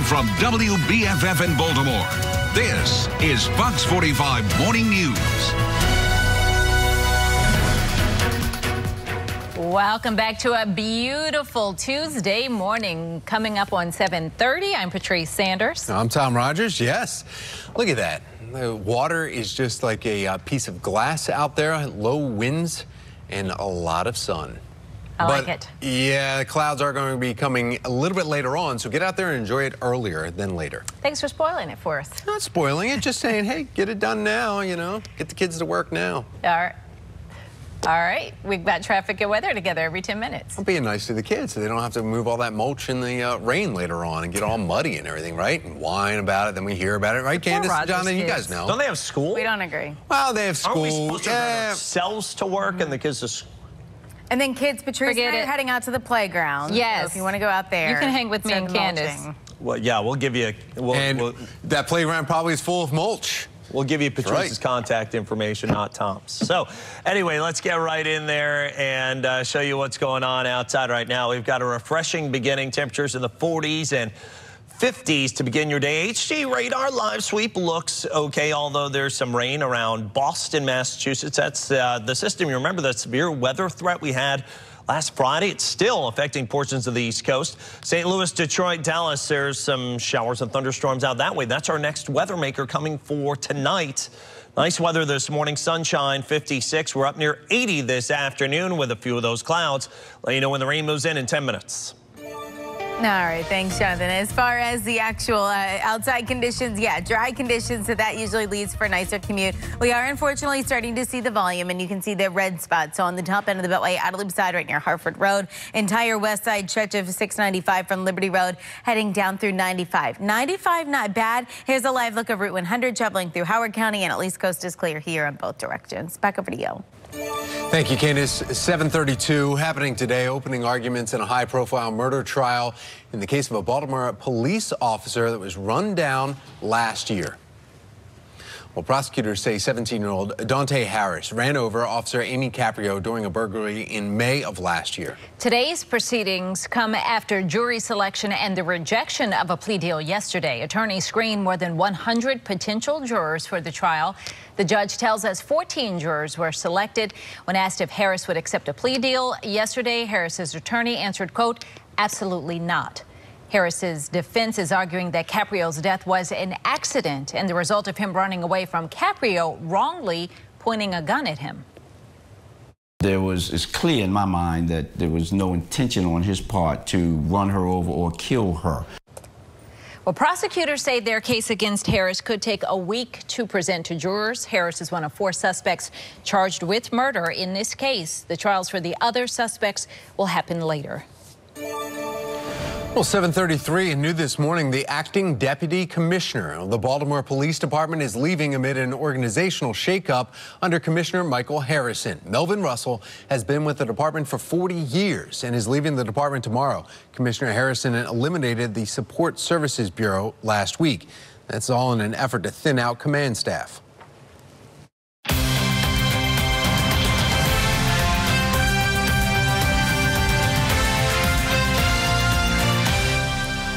Live from WBFF in Baltimore, this is Fox 45 Morning News. Welcome back to a beautiful Tuesday morning. Coming up on 7:30, I'm Patrice Sanders. I'm Tom Rogers. Yes. Look at that. The water is just like a piece of glass out there. Low winds and a lot of sun. I like it. Yeah, the clouds are going to be coming a little bit later on, so get out there and enjoy it earlier than later. Thanks for spoiling it for us. Not spoiling it, just saying, hey, get it done now, you know. Get the kids to work now. All right, we've got traffic and weather together every 10 minutes. I'm being nice to the kids so they don't have to move all that mulch in the rain later on and get all muddy and everything, right? And whine about it, then we hear about it, right, Candace and John? And you guys know. Don't they have school? We don't agree. Well, they have school. Aren't we supposed to drive ourselves to work and the kids to school? And then kids, Patrice and I are heading out to the playground. Yes. So if you want to go out there. You can hang with me and Candace. Well, yeah, we'll give you that playground probably is full of mulch. We'll give you Patrice's contact information, not Tom's. So anyway, let's get right in there and show you what's going on outside right now. We've got a refreshing beginning, temperatures in the 40s and 50s to begin your day. HG radar live sweep looks okay, although there's some rain around Boston, Massachusetts. That's the system. You remember the severe weather threat we had last Friday? It's still affecting portions of the East Coast. St. Louis, Detroit, Dallas, there's some showers and thunderstorms out that way. That's our next weather maker coming for tonight. Nice weather this morning, sunshine, 56. We're up near 80 this afternoon with a few of those clouds. Let you know when the rain moves in 10 minutes. All right, thanks, Jonathan. As far as the actual outside conditions, yeah, dry conditions, so that usually leads for a nicer commute. We are unfortunately starting to see the volume, and you can see the red spots. So on the top end of the Beltway, outer loop side right near Hartford Road, entire west side stretch of 695 from Liberty Road, heading down through 95. 95, not bad. Here's a live look of Route 100 traveling through Howard County, and at least coast is clear here on both directions. Back over to you. Thank you, Candace. 7:32 happening today. Opening arguments in a high-profile murder trial in the case of a Baltimore police officer that was run down last year. Well, prosecutors say 17-year-old Dante Harris ran over Officer Amy Caprio during a burglary in May of last year. Today's proceedings come after jury selection and the rejection of a plea deal yesterday. Attorneys screened more than 100 potential jurors for the trial. The judge tells us 14 jurors were selected. When asked if Harris would accept a plea deal yesterday, Harris's attorney answered, quote, absolutely not. Harris's defense is arguing that Caprio's death was an accident and the result of him running away from Caprio wrongly pointing a gun at him. It's clear in my mind that there was no intention on his part to run her over or kill her. Well, prosecutors say their case against Harris could take a week to present to jurors. Harris is one of 4 suspects charged with murder in this case. The trials for the other suspects will happen later. Well, 7:33 and new this morning, the acting deputy commissioner of the Baltimore Police Department is leaving amid an organizational shakeup under Commissioner Michael Harrison. Melvin Russell has been with the department for 40 years and is leaving the department tomorrow. Commissioner Harrison eliminated the Support Services Bureau last week. That's all in an effort to thin out command staff.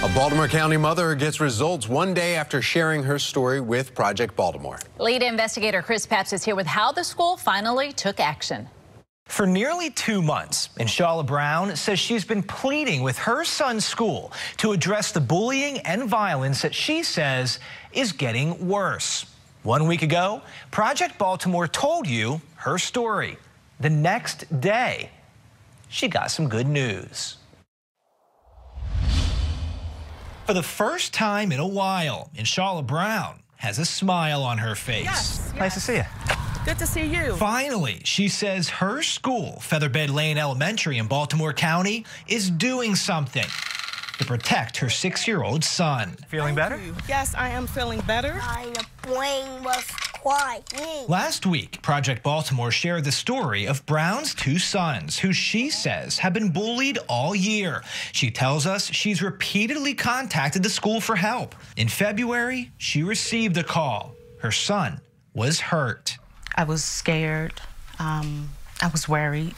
A Baltimore County mother gets results one day after sharing her story with Project Baltimore. Lead investigator Chris Papps is here with how the school finally took action. For nearly 2 months, Inshallah Brown says she's been pleading with her son's school to address the bullying and violence that she says is getting worse. 1 week ago, Project Baltimore told you her story. The next day, she got some good news. For the first time in a while, Inshallah Brown has a smile on her face. Yes. Nice to see you. Good to see you. Finally, she says her school, Featherbed Lane Elementary in Baltimore County, is doing something to protect her 6-year-old son. Feeling better? Yes, I am feeling better. The plane was crying. Last week, Project Baltimore shared the story of Brown's 2 sons, who she says have been bullied all year. She tells us she's repeatedly contacted the school for help. In February, she received a call. Her son was hurt. I was scared. I was worried.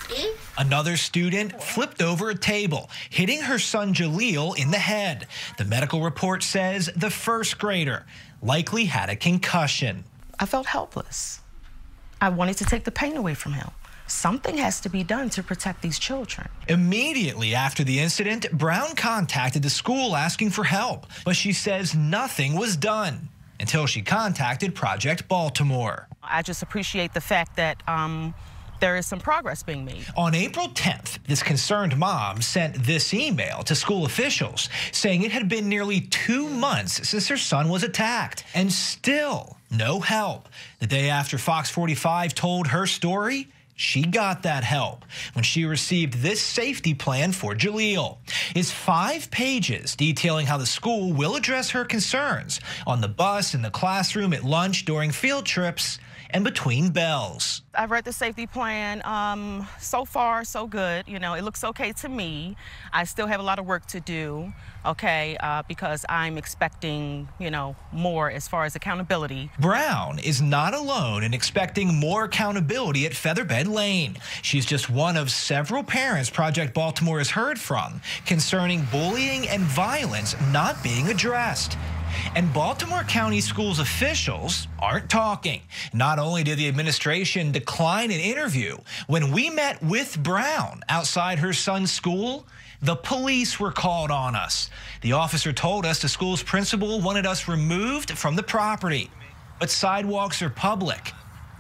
Another student flipped over a table, hitting her son Jaleel in the head. The medical report says the first grader likely had a concussion. I felt helpless. I wanted to take the pain away from him. Something has to be done to protect these children. Immediately after the incident, Brown contacted the school asking for help, but she says nothing was done until she contacted Project Baltimore. I just appreciate the fact that there is some progress being made. On April 10th, this concerned mom sent this email to school officials saying it had been nearly 2 months since her son was attacked, and still no help. The day after Fox 45 told her story, she got that help when she received this safety plan for Jaleel. It's 5 pages detailing how the school will address her concerns on the bus, in the classroom, at lunch, during field trips, and between bells. I've read the safety plan. So far, so good. You know, it looks okay to me. I still have a lot of work to do, okay, because I'm expecting, you know, more as far as accountability. Brown is not alone in expecting more accountability at Featherbed Lane. She's just one of several parents Project Baltimore has heard from concerning bullying and violence not being addressed. And Baltimore County Schools officials aren't talking. Not only did the administration decline an interview, when we met with Brown outside her son's school, the police were called on us. The officer told us the school's principal wanted us removed from the property. But sidewalks are public.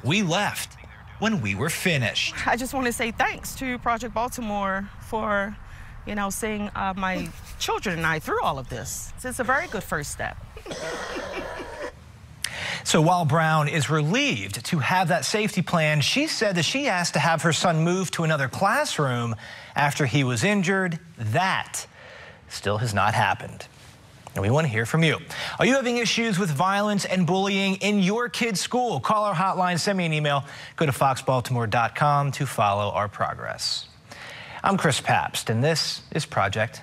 We left when we were finished. I just want to say thanks to Project Baltimore for, you know, seeing my children and I through all of this. It's a very good first step. So while Brown is relieved to have that safety plan, she said that she asked to have her son moved to another classroom after he was injured. That still has not happened. And we want to hear from you. Are you having issues with violence and bullying in your kid's school? Call our hotline, send me an email. Go to foxbaltimore.com to follow our progress. I'm Chris Pabst, and this is Project